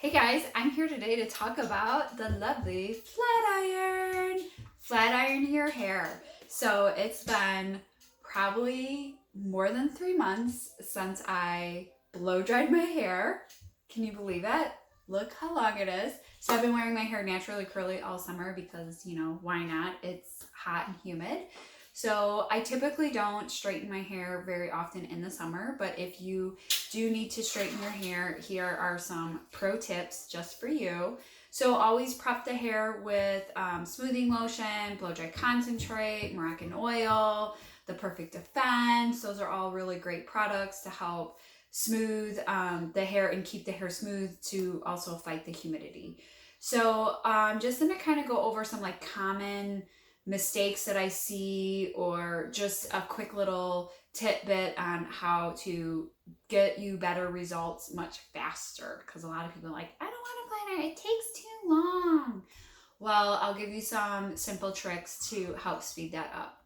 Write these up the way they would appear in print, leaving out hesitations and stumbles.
Hey guys, I'm here today to talk about the lovely flat iron. Flat iron your hair. So it's been probably more than 3 months since I blow dried my hair. Can you believe it? Look how long it is. So I've been wearing my hair naturally curly all summer because, why not? It's hot and humid. So I typically don't straighten my hair very often in the summer, but if you do need to straighten your hair, here are some pro tips just for you. So always prep the hair with smoothing lotion, blow dry concentrate, Moroccan oil, the Perfect Defense. Those are all really great products to help smooth the hair and keep the hair smooth to also fight the humidity. So I'm just gonna kind of go over some like common mistakes that I see, or just a quick little tidbit on how to get you better results much faster, because a lot of people are like, I don't want a planner, it takes too long. Well, I'll give you some simple tricks to help speed that up.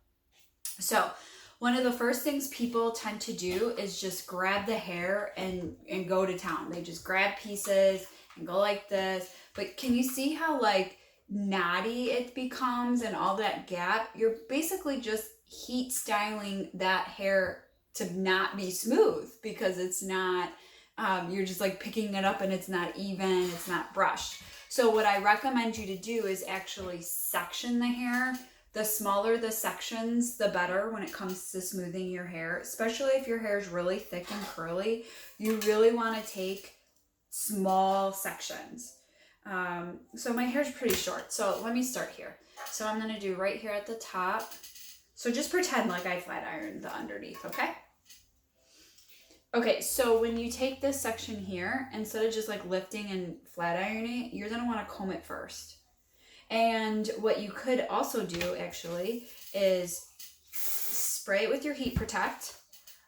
So one of the first things people tend to do is just grab the hair and go to town. They just grab pieces and go like this. But can you see how like knotty it becomes and all that gap? You're basically just heat styling that hair to not be smooth, because it's not, you're just like picking it up and it's not even, it's not brushed. So what I recommend you to do is actually section the hair. The smaller the sections, the better when it comes to smoothing your hair, especially if your hair is really thick and curly. You really want to take small sections. So my hair's pretty short, so let me start here. So I'm going to do right here at the top. So just pretend like I flat ironed the underneath, okay? Okay, so when you take this section here, instead of just like lifting and flat ironing it, you're going to want to comb it first. And what you could also do actually is spray it with your Heat Protect,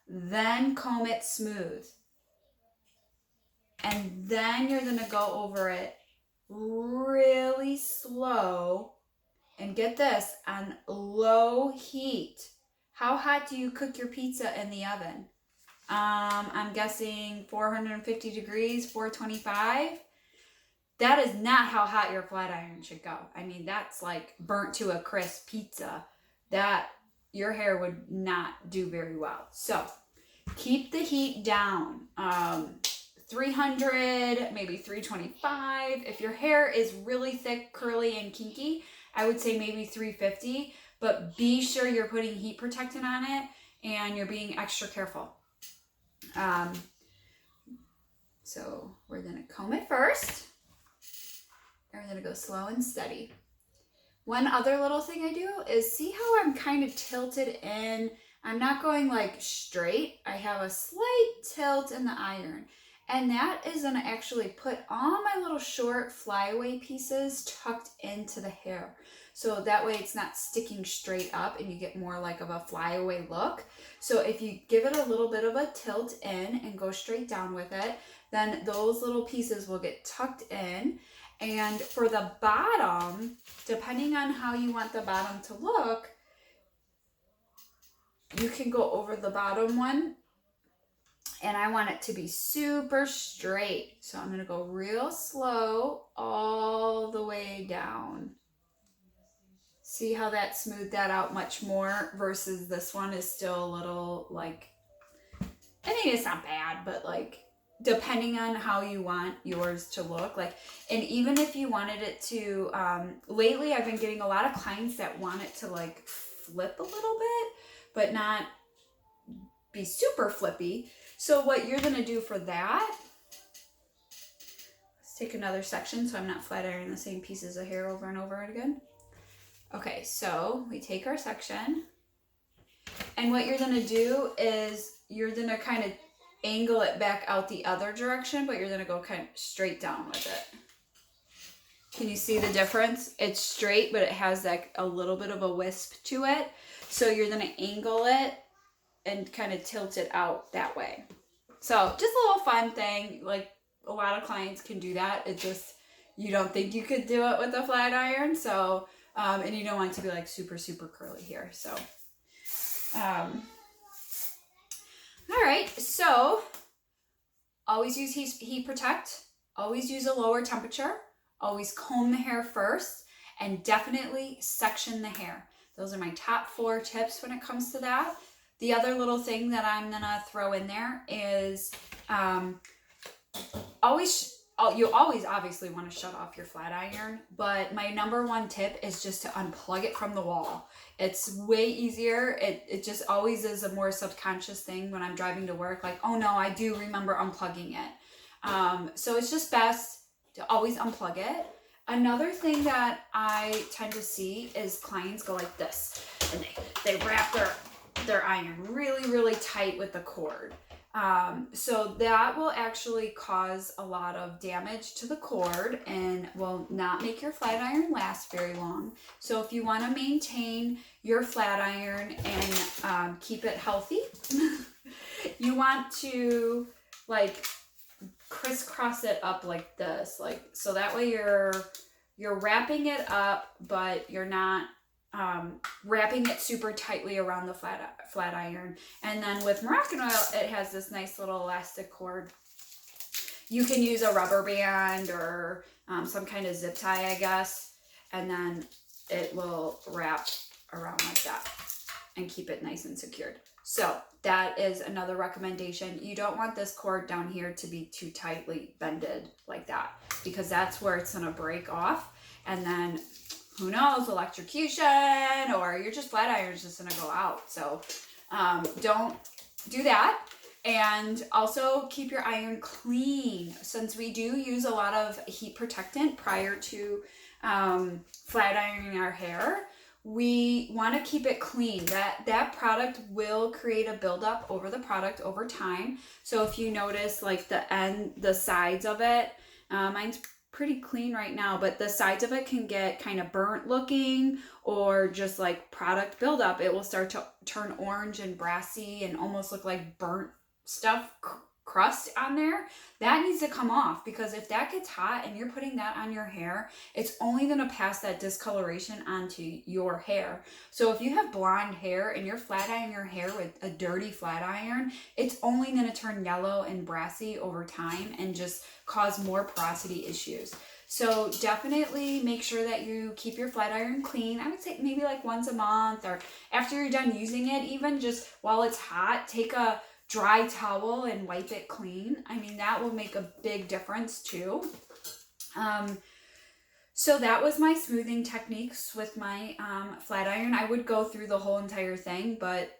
then comb it smooth. And then you're going to go over it really slow, and get this, on low heat. How hot do you cook your pizza in the oven? I'm guessing 450 degrees, 425. That is not how hot your flat iron should go. I mean, that's like burnt to a crisp pizza. That your hair would not do very well. So keep the heat down. 300, maybe 325. If your hair is really thick, curly, and kinky, I would say maybe 350. But be sure you're putting heat protectant on it and you're being extra careful. So we're gonna comb it first. And we're gonna go slow and steady. One other little thing I do is see how I'm kind of tilted in. I'm not going like straight. I have a slight tilt in the iron. And that is gonna actually put all my little short flyaway pieces tucked into the hair. So that way it's not sticking straight up and you get more like of a flyaway look. So if you give it a little bit of a tilt in and go straight down with it, then those little pieces will get tucked in. And for the bottom, depending on how you want the bottom to look, you can go over the bottom one. And I want it to be super straight. So I'm going to go real slow all the way down. See how that smoothed that out much more versus this one is still a little like, I mean, it's not bad, but like, depending on how you want yours to look, like, and even if you wanted it to, lately I've been getting a lot of clients that want it to like flip a little bit, but not be super flippy. So what you're gonna do for that, let's take another section so I'm not flat ironing the same pieces of hair over and over again. Okay, so we take our section, and what you're gonna do is you're gonna kind of angle it back out the other direction, but you're gonna go kind of straight down with it. Can you see the difference? It's straight, but it has like a little bit of a wisp to it. So you're gonna angle it and kind of tilt it out that way. So just a little fun thing. Like a lot of clients can do that. It just, you don't think you could do it with a flat iron. So, and you don't want it to be like super, super curly here. So, all right. So always use Heat Protect. always use a lower temperature, always comb the hair first, and definitely section the hair. Those are my top 4 tips when it comes to that. The other little thing that I'm gonna throw in there is you always obviously want to shut off your flat iron, but my number 1 tip is just to unplug it from the wall. It's way easier. It just always is a more subconscious thing when I'm driving to work, like, oh no, I do remember unplugging it. So it's just best to always unplug it. Another thing that I tend to see is clients go like this, and they wrap their iron really, really tight with the cord. So that will actually cause a lot of damage to the cord and will not make your flat iron last very long. So if you want to maintain your flat iron and keep it healthy, you want to like crisscross it up like this, like so that way you're wrapping it up, but you're not wrapping it super tightly around the flat iron. And then with Moroccanoil, it has this nice little elastic cord. You can use a rubber band or some kind of zip tie, I guess, and then it will wrap around like that and keep it nice and secured. So that is another recommendation. You don't want this cord down here to be too tightly bended like that, because that's where it's gonna break off, and then who knows, electrocution, or your just flat iron's just gonna go out. So don't do that. And also keep your iron clean. Since we do use a lot of heat protectant prior to flat ironing our hair, we want to keep it clean. That product will create a buildup over the product over time. So if you notice like the sides of it, mine's pretty clean right now, but the sides of it can get kind of burnt looking or just like product buildup. It will start to turn orange and brassy and almost look like burnt stuff, crust on there. That needs to come off, because if that gets hot and you're putting that on your hair, it's only going to pass that discoloration onto your hair. So if you have blonde hair and you're flat ironing your hair with a dirty flat iron, it's only going to turn yellow and brassy over time and just cause more porosity issues. So definitely make sure that you keep your flat iron clean. I would say maybe like once a month, or after you're done using it, even just while it's hot, take a dry towel and wipe it clean. I mean, that will make a big difference too. So that was my smoothing techniques with my flat iron. I would go through the whole entire thing, but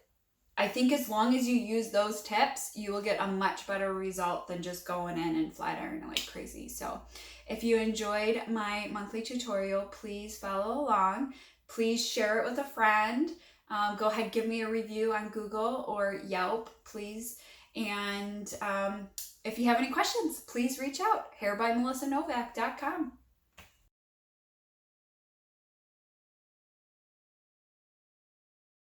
I think as long as you use those tips, you will get a much better result than just going in and flat ironing like crazy. So if you enjoyed my monthly tutorial, please follow along. Please share it with a friend. Go ahead, give me a review on Google or Yelp, please. And if you have any questions, please reach out. hairbymelissanovak.com.